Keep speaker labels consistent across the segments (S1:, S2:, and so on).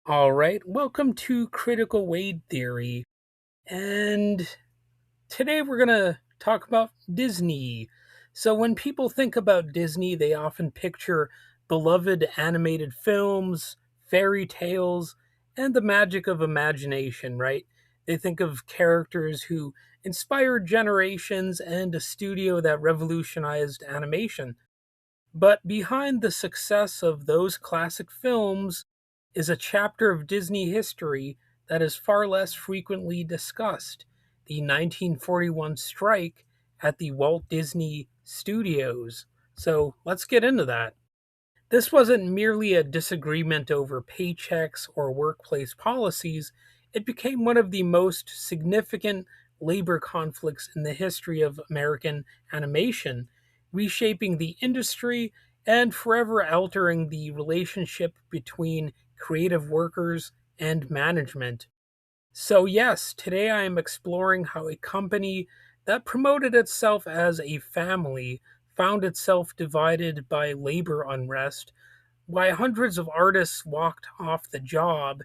S1: All right, welcome to Critical Weight Theory. And today we're going to talk about Disney. So, when people think about Disney, they often picture beloved animated films, fairy tales, and the magic of imagination, right? They think of characters who inspired generations and a studio that revolutionized animation. But behind the success of those classic films is a chapter of Disney history that is far less frequently discussed: the 1941 strike at the Walt Disney Studios. So let's get into that. This wasn't merely a disagreement over paychecks or workplace policies, it became one of the most significant labor conflicts in the history of American animation, reshaping the industry and forever altering the relationship between creative workers and management. So, yes, today I am exploring how a company that promoted itself as a family found itself divided by labor unrest, why hundreds of artists walked off the job,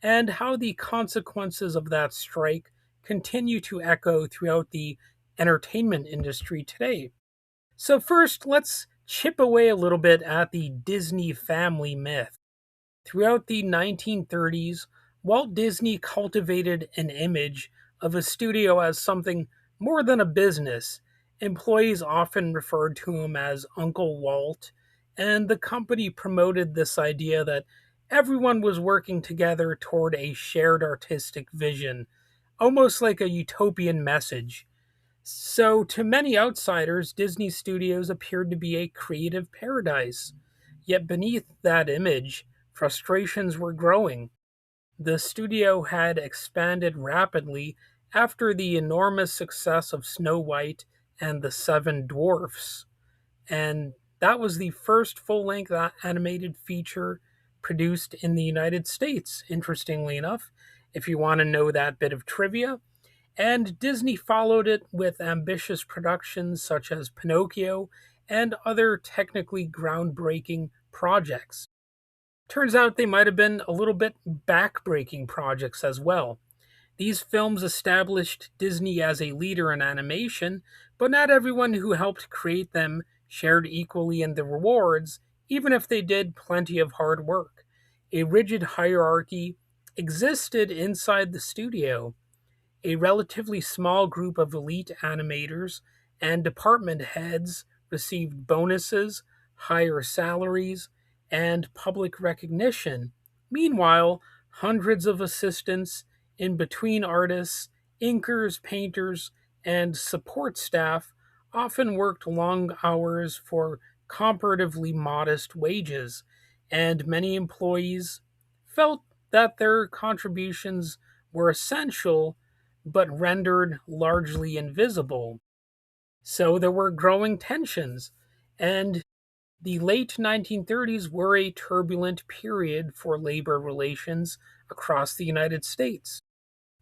S1: and how the consequences of that strike continue to echo throughout the entertainment industry today. So, first, let's chip away a little bit at the Disney family myth. Throughout the 1930s, Walt Disney cultivated an image of a studio as something more than a business. Employees often referred to him as Uncle Walt, and the company promoted this idea that everyone was working together toward a shared artistic vision, almost like a utopian message. So, to many outsiders, Disney Studios appeared to be a creative paradise. Yet beneath that image, frustrations were growing. The studio had expanded rapidly after the enormous success of Snow White and the Seven Dwarfs, and that was the first full length animated feature produced in the United States, interestingly enough, if you want to know that bit of trivia. And Disney followed it with ambitious productions such as Pinocchio and other technically groundbreaking projects. Turns out they might have been a little bit backbreaking projects as well. These films established Disney as a leader in animation, but not everyone who helped create them shared equally in the rewards, even if they did plenty of hard work. A rigid hierarchy existed inside the studio. A relatively small group of elite animators and department heads received bonuses, higher salaries, and public recognition. Meanwhile, hundreds of assistants, in between artists, inkers, painters, and support staff often worked long hours for comparatively modest wages, and many employees felt that their contributions were essential but rendered largely invisible. So there were growing tensions, and the late 1930s were a turbulent period for labor relations across the United States.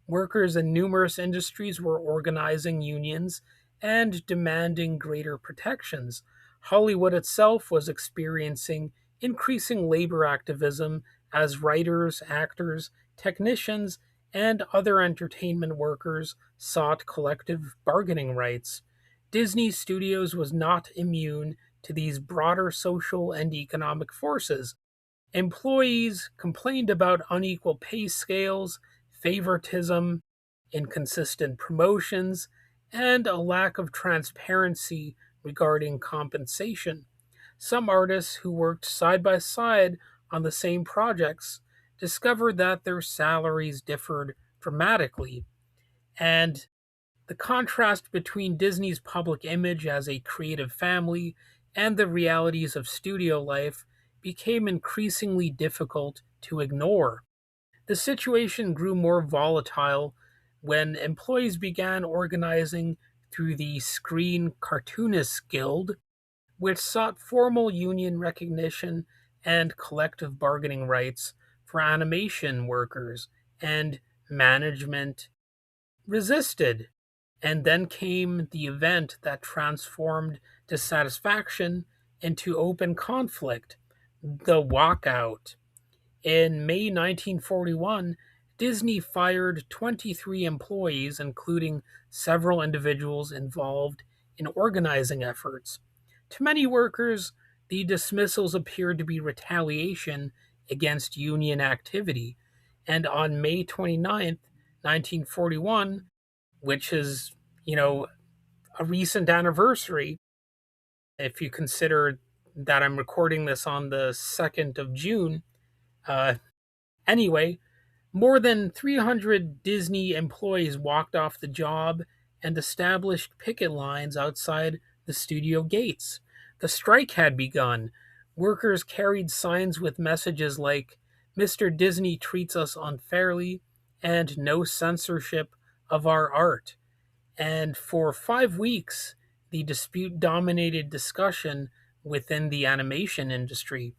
S1: Workers in numerous industries were organizing unions and demanding greater protections. Hollywood itself was experiencing increasing labor activism as writers, actors, technicians, and other entertainment workers sought collective bargaining rights. Disney Studios was not immune to these broader social and economic forces. Employees complained about unequal pay scales, favoritism, inconsistent promotions, and a lack of transparency regarding compensation. Some artists who worked side by side on the same projects discovered that their salaries differed dramatically, and the contrast between Disney's public image as a creative family and the realities of studio life became increasingly difficult to ignore. The situation grew more volatile when employees began organizing through the Screen Cartoonists Guild, which sought formal union recognition and collective bargaining rights for animation workers, and management resisted. And then came the event that transformed dissatisfaction into open conflict: the walkout. In May 1941, Disney fired 23 employees, including several individuals involved in organizing efforts. To many workers, the dismissals appeared to be retaliation against union activity, and on May 29th, 1941, which is, you know, a recent anniversary, if you consider that I'm recording this on the 2nd of June, uh, anyway, more than 300 Disney employees walked off the job and established picket lines outside the studio gates. The strike had begun. Workers carried signs with messages like, "Mr. Disney treats us unfairly," and "No censorship of our art." And for 5 weeks, the dispute dominated discussion within the animation industry.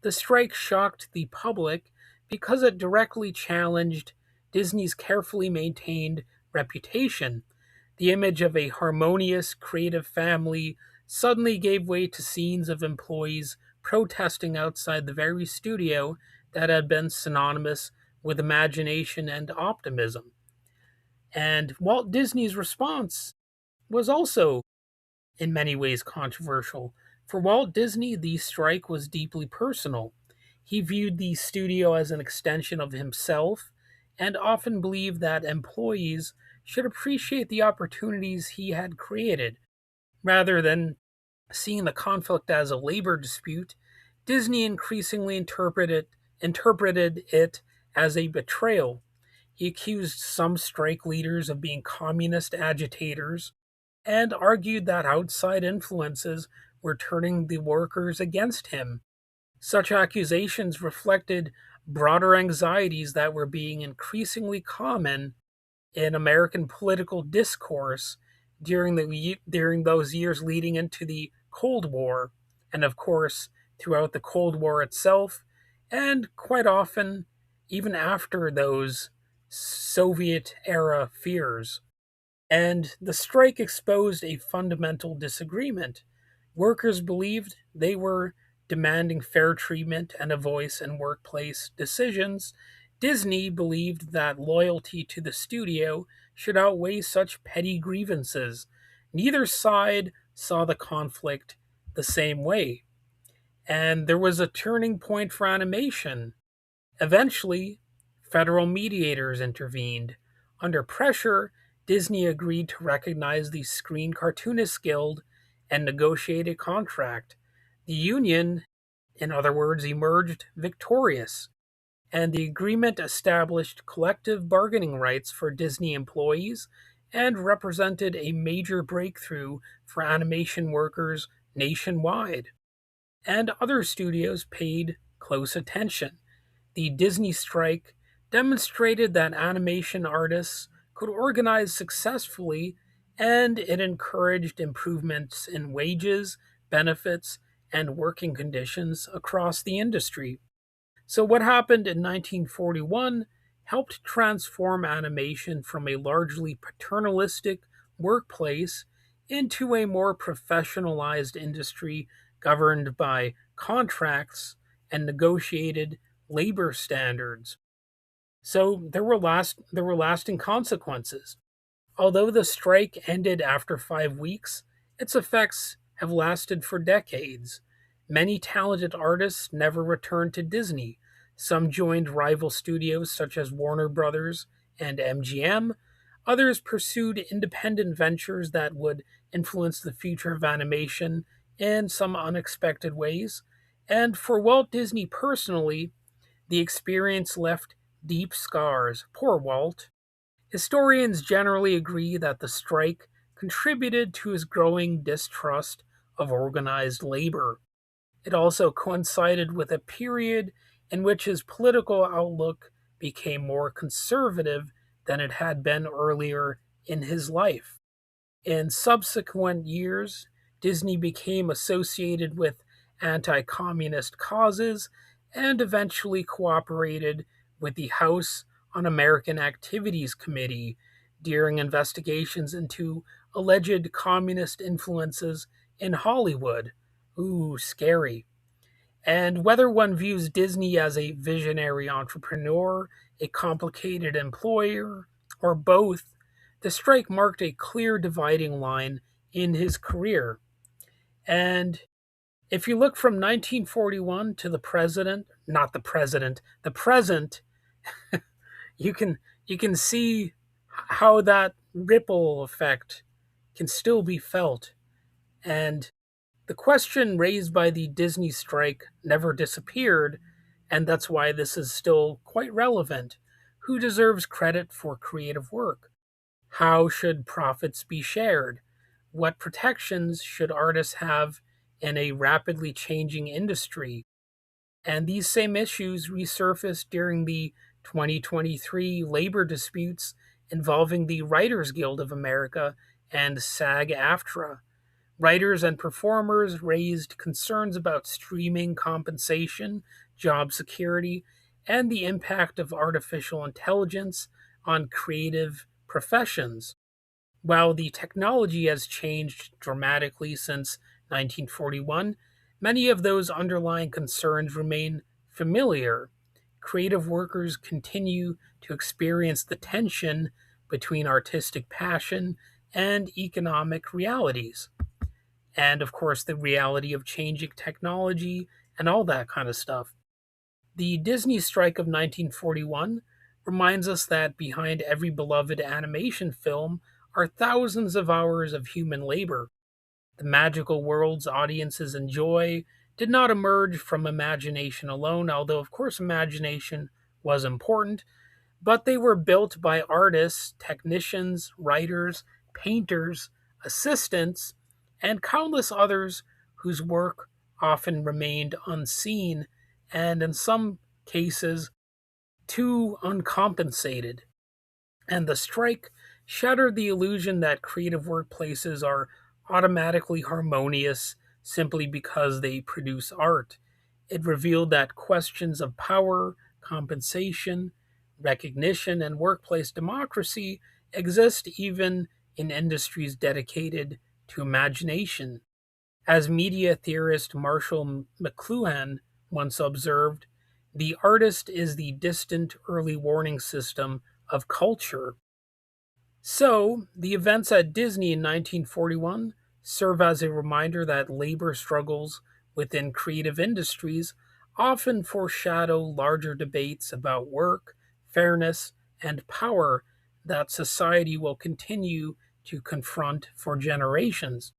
S1: The strike shocked the public because it directly challenged Disney's carefully maintained reputation. The image of a harmonious, creative family suddenly gave way to scenes of employees protesting outside the very studio that had been synonymous with imagination and optimism. And Walt Disney's response was also in many ways controversial. For Walt Disney, the strike was deeply personal. He viewed the studio as an extension of himself and often believed that employees should appreciate the opportunities he had created. Rather than seeing the conflict as a labor dispute, Disney increasingly interpreted it as a betrayal. He accused some strike leaders of being communist agitators and argued that outside influences were turning the workers against him. Such accusations reflected broader anxieties that were being increasingly common in American political discourse during those years leading into the Cold War, and of course throughout the Cold War itself, and quite often even after those Soviet era fears. And the strike exposed a fundamental disagreement. Workers believed they were demanding fair treatment and a voice in workplace decisions. Disney believed that loyalty to the studio should outweigh such petty grievances. Neither side saw the conflict the same way. And there was a turning point for animation. Eventually, federal mediators intervened. Under pressure, Disney agreed to recognize the Screen Cartoonists Guild and negotiate a contract. The union, in other words, emerged victorious, and the agreement established collective bargaining rights for Disney employees and represented a major breakthrough for animation workers nationwide. And other studios paid close attention. The Disney strike demonstrated that animation artists could organize successfully, and it encouraged improvements in wages, benefits, and working conditions across the industry. So, what happened in 1941 helped transform animation from a largely paternalistic workplace into a more professionalized industry governed by contracts and negotiated labor standards. So there were lasting consequences. Although the strike ended after 5 weeks, its effects have lasted for decades. Many talented artists never returned to Disney. Some joined rival studios such as Warner Brothers and MGM. Others pursued independent ventures that would influence the future of animation in some unexpected ways. And for Walt Disney personally, the experience left deep scars. Poor Walt. Historians generally agree that the strike contributed to his growing distrust of organized labor. It also coincided with a period in which his political outlook became more conservative than it had been earlier in his life. In subsequent years, Disney became associated with anti communist causes and eventually cooperated with the House Un American Activities Committee during investigations into alleged communist influences in Hollywood. Ooh, scary. And whether one views Disney as a visionary entrepreneur, a complicated employer, or both, the strike marked a clear dividing line in his career. And if you look from 1941 to the present, you can see how that ripple effect can still be felt. And the question raised by the Disney strike never disappeared, and that's why this is still quite relevant. Who deserves credit for creative work? How should profits be shared? What protections should artists have in a rapidly changing industry? And these same issues resurfaced during the 2023 labor disputes involving the Writers Guild of America and SAG AFTRA. Writers and performers raised concerns about streaming compensation, job security, and the impact of artificial intelligence on creative professions. While the technology has changed dramatically since 1941, many of those underlying concerns remain familiar. Creative workers continue to experience the tension between artistic passion and economic realities. And of course, the reality of changing technology and all that kind of stuff. The Disney strike of 1941 reminds us that behind every beloved animation film are thousands of hours of human labor. The magical worlds audiences enjoy did not emerge from imagination alone, although, of course, imagination was important, but they were built by artists, technicians, writers, painters, assistants, and countless others whose work often remained unseen and, in some cases, too uncompensated. And the strike shattered the illusion that creative workplaces are automatically harmonious simply because they produce art. It revealed that questions of power, compensation, recognition, and workplace democracy exist even in industries dedicated to imagination. As media theorist Marshall McLuhan once observed, the artist is the distant early warning system of culture. So, the events at Disney in 1941 serve as a reminder that labor struggles within creative industries often foreshadow larger debates about work, fairness, and power that society will continue to confront for generations.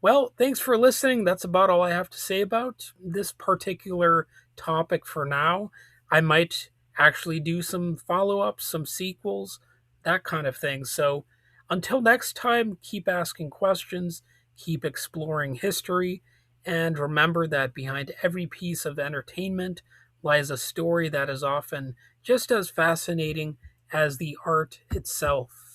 S1: Well, thanks for listening. That's about all I have to say about this particular topic for now. I might actually do some follow ups, some sequels, that kind of thing. So until next time, keep asking questions, keep exploring history, and remember that behind every piece of entertainment lies a story that is often just as fascinating as the art itself.